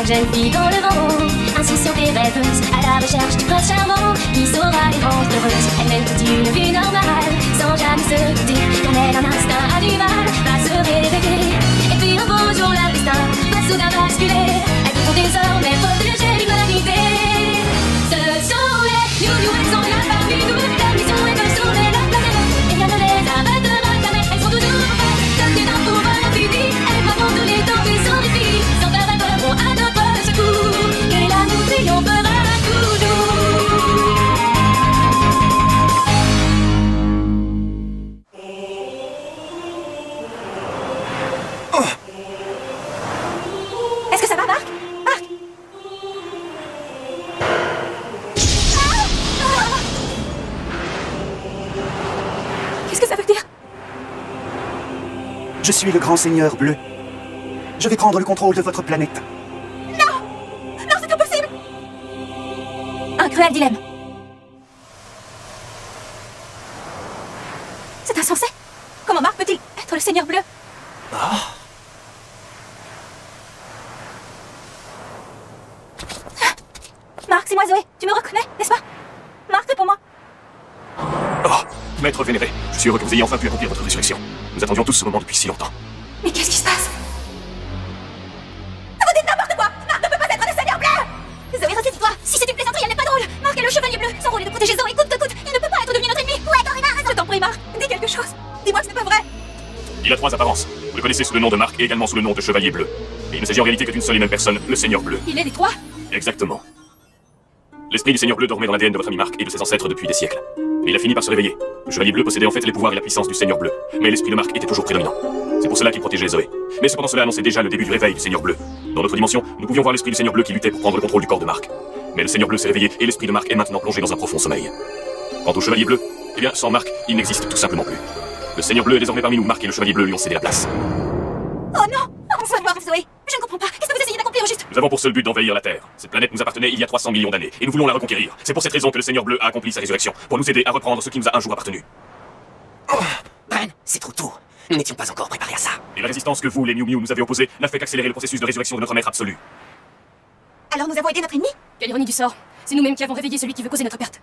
jeune fille dans le vent, insouciante et rêveuse, à la recherche du prince charmant qui saura les rendre heureuses. Elle mène toute une vie normale, sans jamais se douter qu'en elle un instinct a du mal, va se réveiller. Et puis un beau jour la destin va soudain basculer. Elle comprend désormais protéger l'humanité. Ce sont les you-you, elles sont là parmi nous. Leur mission est de sauver la planète, et rien ne les arrêtera jamais. Elles sont toujours prêtes, dotées d'un pouvoir infini. Elles vont tous les temps et sans défi, sans faire rêveront à notre secours. Et là nous triomphera toujours. Est-ce que ça va, Marc? Marc? Qu'est-ce que ça veut dire? Je suis le grand seigneur bleu. Je vais prendre le contrôle de votre planète. Non! Non, c'est impossible! Un cruel dilemme. C'est insensé. Comment Marc peut-il être le seigneur bleu? Marc, c'est moi Zoé. Tu me reconnais, n'est-ce pas? Marc, réponds-moi. Oh, maître vénéré, je suis heureux que vous ayez enfin pu accomplir votre résurrection. Nous attendions tous ce moment depuis si longtemps. Mais qu'est-ce qui se passe? Vous dites n'importe quoi! Marc ne peut pas être le seigneur bleu! Zoé, ressaisis-toi! Si c'est une plaisanterie, elle n'est pas drôle! Marc est le chevalier bleu! Son rôle est de protéger Zoé coûte que coûte! Il ne peut pas être devenu notre ennemi! Ouais, Dorina, raison! Je t'en prie, Marc! Dis quelque chose! Dis-moi que ce n'est pas vrai! Il a trois apparences. Vous le connaissez sous le nom de Marc et également sous le nom de Chevalier Bleu. Et il ne s'agit en réalité que d'une seule et même personne, le Seigneur Bleu. Il est des trois? Exactement. L'esprit du Seigneur Bleu dormait dans l'ADN de votre ami Marc et de ses ancêtres depuis des siècles. Mais il a fini par se réveiller. Le Chevalier Bleu possédait en fait les pouvoirs et la puissance du Seigneur Bleu. Mais l'esprit de Marc était toujours prédominant. C'est pour cela qu'il protégeait Zoé. Mais cependant cela annonçait déjà le début du réveil du Seigneur Bleu. Dans notre dimension, nous pouvions voir l'esprit du Seigneur Bleu qui luttait pour prendre le contrôle du corps de Marc. Mais le Seigneur Bleu s'est réveillé et l'esprit de Marc est maintenant plongé dans un profond sommeil. Quant au Chevalier Bleu, eh bien, sans Marc, il n'existe tout simplement plus. Le Seigneur Bleu est désormais parmi nous. Marc et le Chevalier Bleu lui ont cédé la place. Oh non! On va voir Zoé! Je ne comprends pas! Qu'est-ce que vous essayez d'accomplir au juste? Nous avons pour seul but d'envahir la Terre. Cette planète nous appartenait il y a 300 millions d'années, et nous voulons la reconquérir. C'est pour cette raison que le Seigneur Bleu a accompli sa résurrection, pour nous aider à reprendre ce qui nous a un jour appartenu. Bren, c'est trop tôt. Nous n'étions pas encore préparés à ça. Et la résistance que vous, les Miu Miu, nous avez opposée, n'a fait qu'accélérer le processus de résurrection de notre maître absolu. Alors nous avons aidé notre ennemi? Quelle ironie du sort. C'est nous-mêmes qui avons réveillé celui qui veut causer notre perte.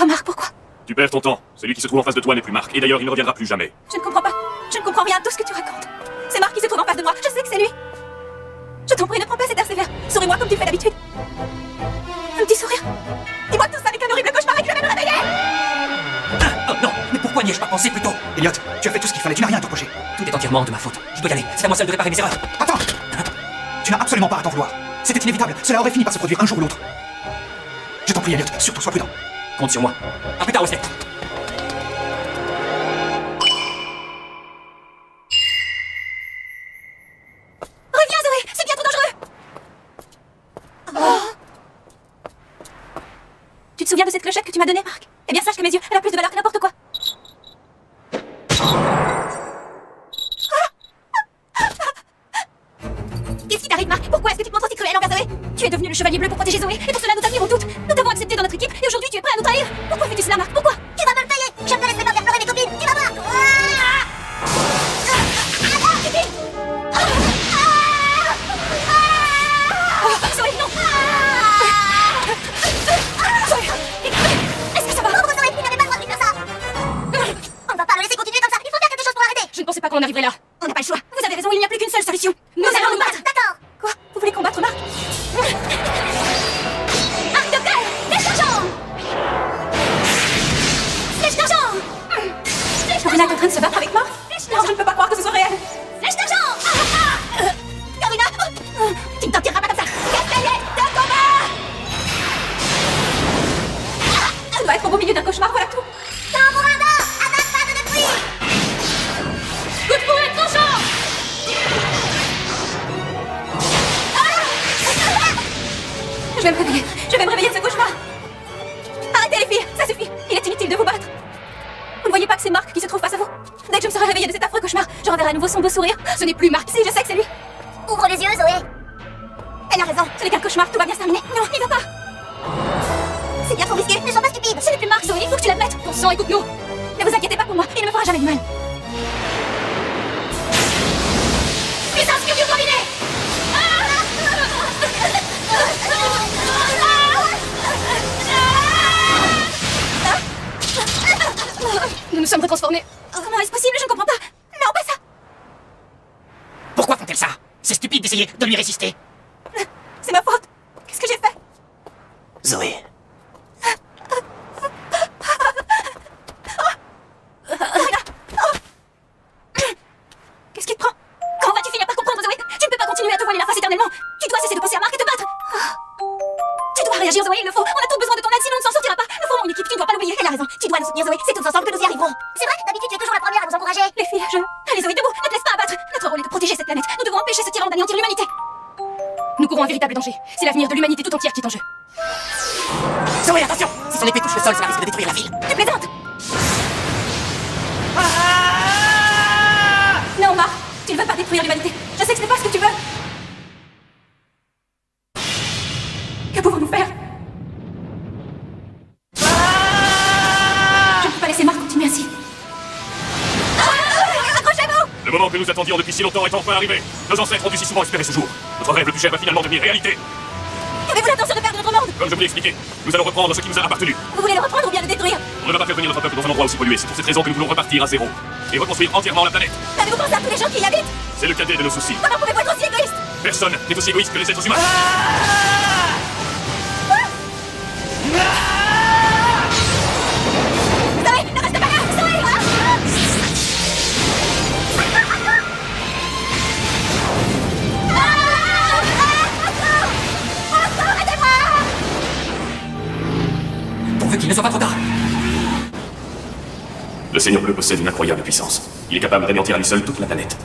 Oh Marc, pourquoi? Tu perds ton temps. Celui qui se trouve en face de toi n'est plus Marc, et d'ailleurs il ne reviendra plus jamais. Je ne comprends pas. Je ne comprends rien de tout ce que tu racontes. C'est Marc qui se trouve en face de moi. Je sais que c'est lui. Je t'en prie, ne prends pas cet air sévère. Souris-moi comme tu fais d'habitude. Un petit sourire. Dis-moi tout ça avec un horrible cauchemar et que je vais me réveiller. Oh non, mais pourquoi n'y ai-je pas pensé plus tôt? Elliot, tu as fait tout ce qu'il fallait, tu n'as rien à te reprocher. Tout est entièrement de ma faute. Je dois y aller. C'est à moi seul de réparer mes erreurs. Attends! Tu n'as absolument pas à t'en vouloir. C'était inévitable, cela aurait fini par se produire un jour ou l'autre. Je t'en prie, Elliot, surtout sois prudent. Compte sur moi. À plus tard, Wesley. Reviens Zoé, c'est bien trop dangereux. Tu te souviens de cette clochette que tu m'as donnée, Marc? Eh bien sache que mes yeux, elle a plus de valeur que n'importe quoi. Qu'est-ce qui t'arrive, Marc? Pourquoi est-ce que tu te montres aussi cruel envers Zoé? Tu es devenu le chevalier bleu pour protéger Zoé, et pour cela nous t'admirons toutes. Nous t'avons accepté dans notre équipe, et aujourd'hui tu es prêt à nous trahir. Pourquoi fais-tu cela, Marc? Pourquoi? Tu vas me le payer. Je ne te laisserai pas faire pleurer mes copines. Tu vas voir. Zoé, non. Zoé, est-ce que ça va? Pauvre Zoé, il n'avait pas le droit de faire ça. On ne va pas le laisser continuer comme ça. Il faut faire quelque chose pour l'arrêter. Je ne pensais pas qu'on en arriverait là. On n'a pas le choix. Vous avez raison, il n'y a plus qu'une seule solution. Nous allons nous battre. D'accord. Quoi? Vous voulez combattre Marc? Arc de fer! Flèche d'argent! Flèche d'argent! Karina est en train de se battre avec Marc? Non, je ne peux pas croire que ce soit réel. Flèche d'argent! Karina! Tu ne t'en tireras pas comme ça. Essayez de combat! Elle doit être au beau milieu d'un cauchemar, voilà tout. Tambourada! Attaque pas de détruire! Coup de fouet tranchant! Je vais me réveiller. Je vais me réveiller de ce cauchemar. Arrêtez les filles, ça suffit. Il est inutile de vous battre. Vous ne voyez pas que c'est Marc qui se trouve face à vous? Dès que je me serai réveillée de cet affreux cauchemar, je reverrai à nouveau son beau sourire. Ce n'est plus Marc. Si, je sais que c'est lui. Ouvre les yeux, Zoé. Elle a raison. Ce n'est qu'un cauchemar. Tout va bien se terminer. Non, il va pas. C'est bien trop risqué. Ne sois pas stupide. Ce n'est plus Marc, Zoé. Il faut que tu l'admettes. Ton sang, écoute-nous. Ne vous inquiétez pas pour moi. Il ne me fera jamais de mal. sommes retransformés. Comment est-ce possible? Je ne comprends pas. Non, pas ça. Pourquoi font-elles ça? C'est stupide d'essayer de lui résister. C'est ma faute. Qu'est-ce que j'ai fait? Zoé. Qu'est-ce qui te prend? Quand vas-tu finir par comprendre, Zoé? Tu ne peux pas continuer à te voiler la face éternellement. Tu dois cesser de penser à Marc et te battre. Tu dois réagir, Zoé, il le faut. On a tous besoin de ton aide, sinon on ne s'en sortira pas. Nous formons une équipe, tu ne dois pas l'oublier. Elle a raison. Tu dois nous soutenir, Zoé. C'est tous ensemble que nous y arriverons. C'est vrai, d'habitude tu es toujours la première à nous encourager. Les filles, Allez, Zoé, debout. Ne te laisse pas abattre. Notre rôle est de protéger cette planète. Nous devons empêcher ce tyran d'anéantir l'humanité. Nous courons un véritable danger. C'est l'avenir de l'humanité tout entière qui est en jeu. Zoé, attention! Si son épée touche le sol, cela risque de détruire la ville. Tu plaisantes? Non, Marc. Tu ne veux pas détruire l'humanité. Je sais que ce n'est pas ce que tu veux. Que pouvons-nous faire? Je ne peux pas laisser Marc continuer ainsi. Accrochez-vous! Le moment que nous attendions depuis si longtemps est enfin arrivé. Nos ancêtres ont dû si souvent espérer ce jour. Notre rêve le plus cher va finalement devenir réalité. Avez-vous l'intention de perdre notre monde? Comme je vous l'ai expliqué, nous allons reprendre ce qui nous a appartenu. Vous voulez le reprendre ou bien le détruire? On ne va pas faire venir notre peuple dans un endroit aussi pollué. C'est pour cette raison que nous voulons repartir à zéro. Et reconstruire entièrement la planète. Avez-vous pensé à tous les gens qui y habitent? C'est le cadet de nos soucis. Comment pouvez-vous être aussi égoïste? Personne n'est aussi égoïste que les êtres humains. Zoé, ne reste pas là! Zoé! Pourvu qu'il ne soit pas trop tard. Le Seigneur Bleu possède une incroyable puissance. Il est capable d'anéantir à lui seul toute la planète.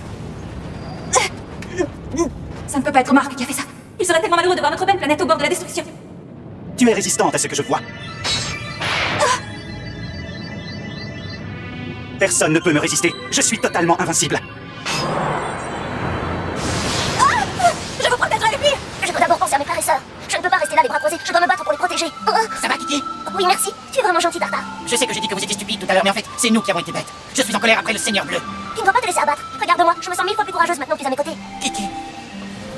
Ça ne peut pas être Marc qui a fait ça. Il serait tellement malheureux de voir notre belle planète au bord de la destruction. Tu es résistante à ce que je vois. Personne ne peut me résister. Je suis totalement invincible. Je vous protégerai, les filles! Je dois d'abord penser à mes frères et sœurs. Je ne peux pas rester là les bras croisés, je dois me battre pour les protéger. Ça va, Kiki? Oui, merci. Tu es vraiment gentil, Tartare. Je sais que j'ai dit que vous étiez stupide tout à l'heure, mais en fait, c'est nous qui avons été bêtes. Je suis en colère après le Seigneur Bleu. Tu ne dois pas te laisser abattre. Regarde-moi, je me sens 1000 fois plus courageuse maintenant que tu es à mes côtés. Kiki.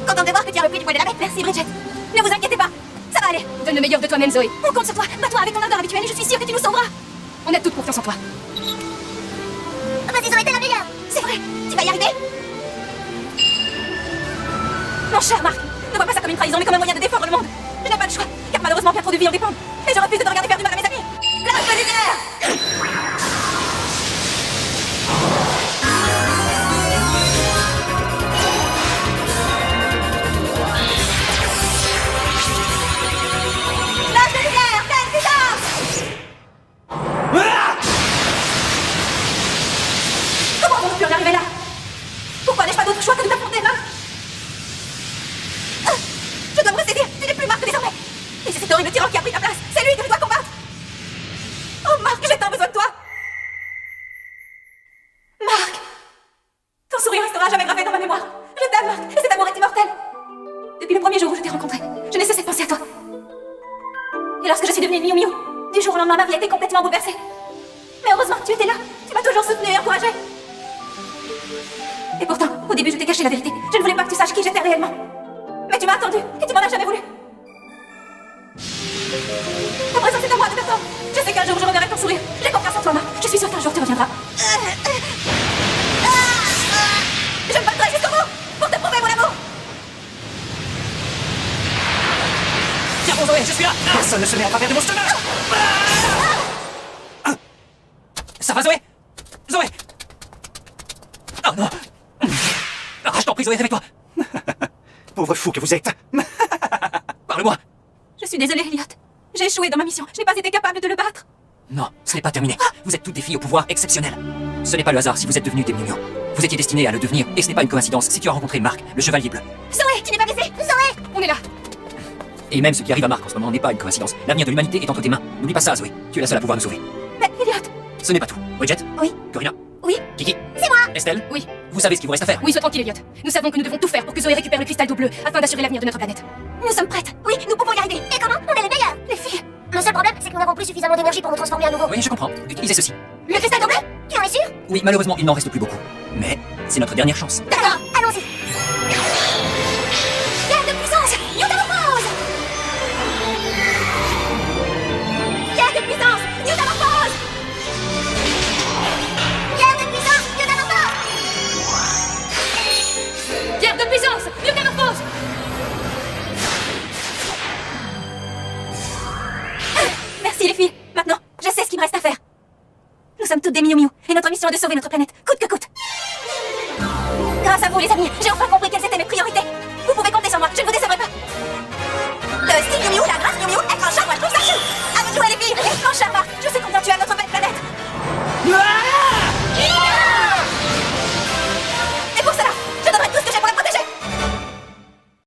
Contente de voir que tu as repris du poil de la bête. Merci, Bridget. Ne vous inquiétez pas. Ça va aller. Donne le meilleur de toi-même, Zoé. On compte sur toi. Bats-toi avec ton ardeur habituelle et je suis sûre que tu nous sauveras. On a toute confiance en toi. Vas-y, Zoé, t'es la meilleure. C'est vrai. Tu vas y arriver? Mon cher Marc, ne vois pas ça comme une trahison, mais comme un moyen de défendre le monde. Je n'ai pas le choix, car malheureusement bien trop de vies en dépendent. Et je refuse de te regarder faire du mal à mes amis. Lâche le lunaire! Lâche le lunaire! Pleine puissance! Comment avons-nous pu en arriver là? Pourquoi n'ai-je pas d'autre choix que de t'affronter, Marc? Je dois me ressaisir. Tu n'es plus Marc désormais. Et c'est cet horrible tyran qui a pris ta place. C'est lui que je dois combattre. Oh Marc, j'ai tant besoin de toi. Marc, ton sourire restera jamais gravé dans ma mémoire. Je t'aime, Marc, et cet amour est immortel. Depuis le premier jour où je t'ai rencontré, je n'ai cessé de penser à toi. Et lorsque je suis devenue Miu Miu, du jour au lendemain, ma vie a été complètement bouleversée. Mais heureusement, tu étais là. Tu m'as toujours soutenue et encouragée. Et pourtant, au début, je t'ai caché la vérité. Je ne voulais pas que tu saches qui j'étais réellement. Mais tu m'as attendu et tu m'en as jamais voulu. À présent, c'est à moi de t'attendre. Je sais qu'un jour, je reverrai ton sourire. J'ai confiance en toi, Marc. Je suis sûre qu'un jour, tu reviendras. Je me battrai jusqu'au bout pour te prouver mon amour. Tiens bon, Zoé, je suis là. Personne ne se met à travers de mon stomac. Ça va, Zoé? Zoé! Oh non! Ah, je t'en prie, Zoé, avec toi! Pauvre fou que vous êtes. Parle-moi! Je suis désolée, Elliot. J'ai échoué dans ma mission. Je n'ai pas été capable de le battre. Non, ce n'est pas terminé. Vous êtes toutes des filles au pouvoir exceptionnel. Ce n'est pas le hasard si vous êtes devenues des Miu Miu. Vous étiez destinées à le devenir, et ce n'est pas une coïncidence si tu as rencontré Marc, le Chevalier Bleu. Zoé, tu n'es pas blessée. Zoé, on est là. Et même ce qui arrive à Marc en ce moment n'est pas une coïncidence. L'avenir de l'humanité est entre tes mains. N'oublie pas ça, Zoé. Tu es la seule à pouvoir nous sauver. Mais Elliot. Ce n'est pas tout. Bridget? Oui. Corina? Oui. Kiki? C'est moi. Estelle? Oui. Vous savez ce qu'il vous reste à faire? Oui, sois tranquille, Elliot. Nous savons que nous devons tout faire pour que Zoé récupère le cristal d'eau bleue afin d'assurer l'avenir de notre planète. Nous sommes prêtes. Oui, nous pouvons y arriver. Et comment? On est les meilleurs. Les filles. Le seul problème, c'est que nous n'avons plus suffisamment d'énergie pour nous transformer à nouveau. Oui, je comprends. Utilisez ceci. Le cristal d'eau bleu? Tu en es sûr? Oui, malheureusement, il n'en reste plus beaucoup. Mais c'est notre dernière chance. D'accord, allons-y. Gain de puissance. Métamorphose. Gain de puissance. Métamorphose. toutes des Miu Miu, et notre mission est de sauver notre planète, coûte que coûte. Grâce à vous, les amis, j'ai enfin compris quelles étaient mes priorités. Vous pouvez compter sur moi, je ne vous décevrai pas.